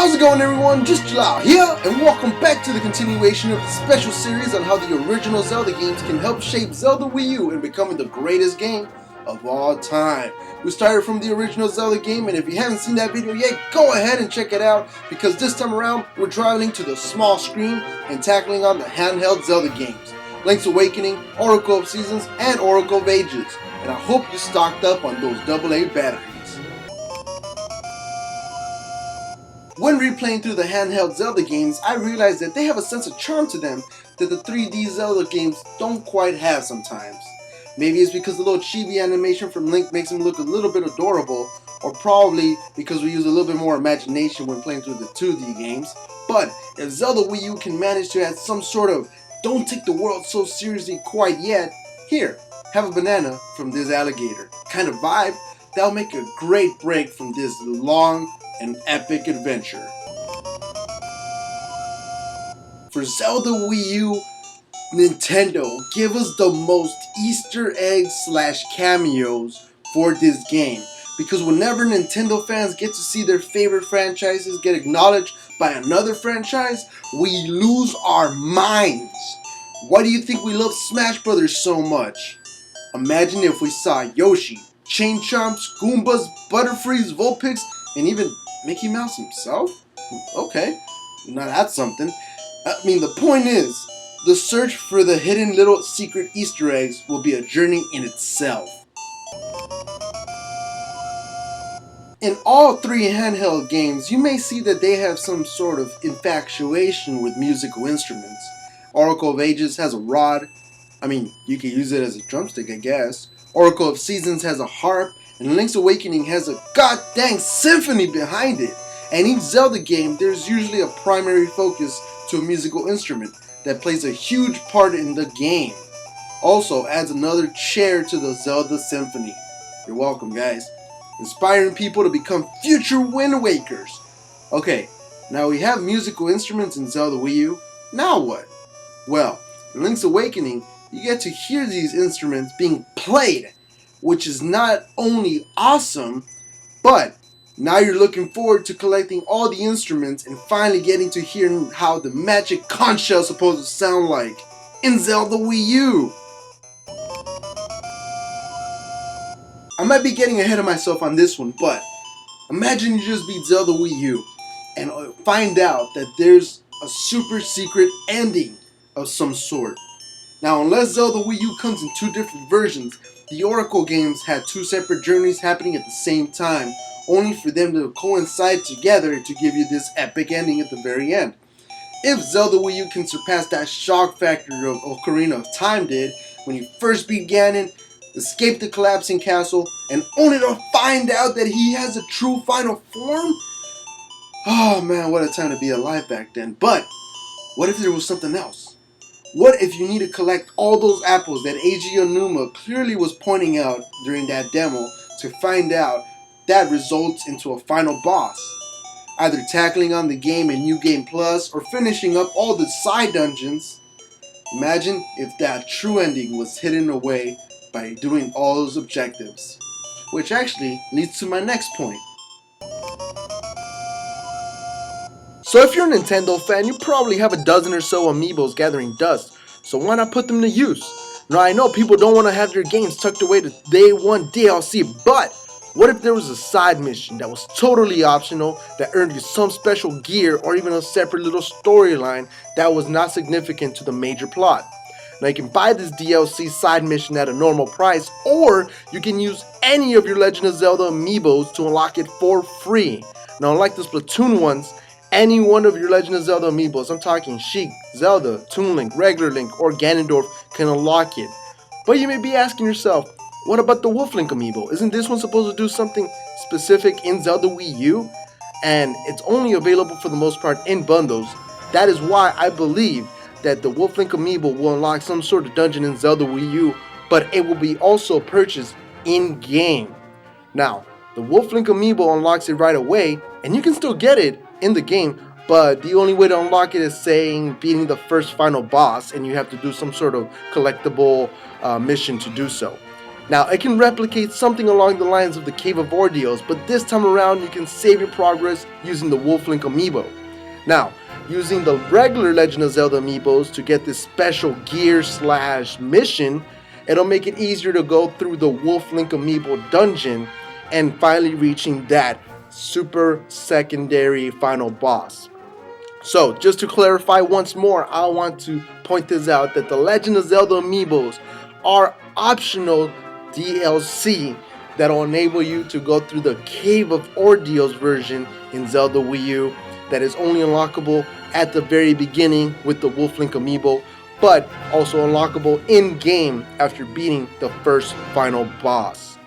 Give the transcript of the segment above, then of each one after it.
How's it going, everyone? Just Jalal here, and welcome back to the continuation of the special series on how the original Zelda games can help shape Zelda Wii U in becoming the greatest game of all time. We started from the original Zelda game, and if you haven't seen that video yet, go ahead and check it out, because this time around, we're traveling to the small screen and tackling on the handheld Zelda games. Link's Awakening, Oracle of Seasons, and Oracle of Ages. And I hope you stocked up on those AA batteries. When replaying through the handheld Zelda games, I realized that they have a sense of charm to them that the 3D Zelda games don't quite have sometimes. Maybe it's because the little chibi animation from Link makes him look a little bit adorable, or probably because we use a little bit more imagination when playing through the 2D games. But if Zelda Wii U can manage to add some sort of "don't take the world so seriously quite yet, here, have a banana from this alligator" kind of vibe, that'll make a great break from this long and epic adventure. For Zelda Wii U, Nintendo, give us the most Easter eggs / cameos for this game. Because whenever Nintendo fans get to see their favorite franchises get acknowledged by another franchise, we lose our minds. Why do you think we love Smash Brothers so much? Imagine if we saw Yoshi, Chain Chomps, Goombas, Butterfrees, Vulpix, and even Mickey Mouse himself? Okay, now that's something. I mean, the point is, the search for the hidden little secret Easter eggs will be a journey in itself. In all three handheld games, you may see that they have some sort of infatuation with musical instruments. Oracle of Ages has a rod. I mean, you could use it as a drumstick, I guess. Oracle of Seasons has a harp, and Link's Awakening has a goddamn symphony behind it. And each Zelda game, there's usually a primary focus to a musical instrument that plays a huge part in the game. Also adds another chair to the Zelda Symphony. You're welcome, guys. Inspiring people to become future Wind Wakers. Okay, now we have musical instruments in Zelda Wii U. Now what? Well, in Link's Awakening, you get to hear these instruments being played, which is not only awesome, but now you're looking forward to collecting all the instruments and finally getting to hear how the magic conch shell is supposed to sound like in Zelda Wii U. I might be getting ahead of myself on this one, but imagine you just beat Zelda Wii U and find out that there's a super secret ending of some sort. Now, unless Zelda Wii U comes in two different versions, the Oracle games had two separate journeys happening at the same time, only for them to coincide together to give you this epic ending at the very end. If Zelda Wii U can surpass that shock factor of Ocarina of Time did, when you first beat Ganon, escape the collapsing castle, and only to find out that he has a true final form? Oh man, what a time to be alive back then. But what if there was something else? What if you need to collect all those apples that Eiji Onuma clearly was pointing out during that demo to find out that results into a final boss? Either tackling on the game in New Game Plus or finishing up all the side dungeons. Imagine if that true ending was hidden away by doing all those objectives. Which actually leads to my next point. So if you're a Nintendo fan, you probably have a dozen or so amiibos gathering dust, so why not put them to use? Now I know people don't want to have their games tucked away to day one DLC, but what if there was a side mission that was totally optional, that earned you some special gear or even a separate little storyline that was not significant to the major plot? Now you can buy this DLC side mission at a normal price, or you can use any of your Legend of Zelda amiibos to unlock it for free. Now unlike the Splatoon ones, any one of your Legend of Zelda amiibos, I'm talking Sheik, Zelda, Toon Link, Regular Link, or Ganondorf, can unlock it. But you may be asking yourself, what about the Wolf Link amiibo? Isn't this one supposed to do something specific in Zelda Wii U? And it's only available for the most part in bundles. That is why I believe that the Wolf Link amiibo will unlock some sort of dungeon in Zelda Wii U, but it will be also purchased in-game. Now, the Wolf Link amiibo unlocks it right away, and you can still get it in the game, but the only way to unlock it is saying beating the first final boss, and you have to do some sort of collectible mission to do so. Now, it can replicate something along the lines of the Cave of Ordeals, but this time around you can save your progress using the Wolf Link amiibo. Now, using the regular Legend of Zelda amiibos to get this special gear/mission, it'll make it easier to go through the Wolf Link amiibo dungeon and finally reaching that super secondary final boss. So, just to clarify once more, I want to point this out that the Legend of Zelda amiibos are optional DLC that'll enable you to go through the Cave of Ordeals version in Zelda Wii U that is only unlockable at the very beginning with the Wolf Link amiibo, but also unlockable in-game after beating the first final boss.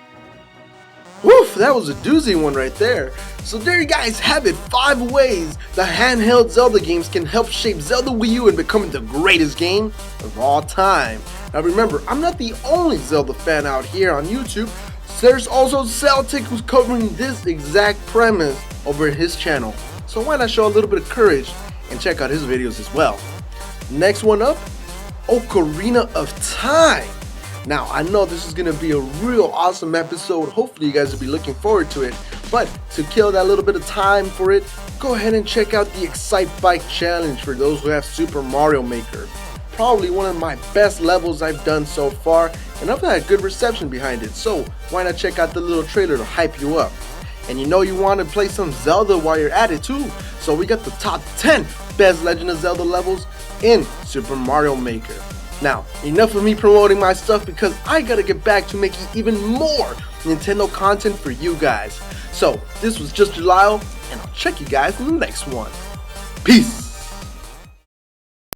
Woof, that was a doozy one right there. So there you guys have it, 5 ways the handheld Zelda games can help shape Zelda Wii U and becoming the greatest game of all time. Now remember, I'm not the only Zelda fan out here on YouTube. There's also Celtic who's covering this exact premise over his channel. So why not show a little bit of courage and check out his videos as well. Next one up, Ocarina of Time. Now, I know this is going to be a real awesome episode. Hopefully you guys will be looking forward to it. But to kill that little bit of time for it, go ahead and check out the Excite Bike Challenge for those who have Super Mario Maker. Probably one of my best levels I've done so far, and I've had good reception behind it. So why not check out the little trailer to hype you up? And you know you want to play some Zelda while you're at it too. So we got the top 10 best Legend of Zelda levels in Super Mario Maker. Now, enough of me promoting my stuff because I gotta get back to making even more Nintendo content for you guys. So, this was just Jalile, and I'll check you guys in the next one. Peace!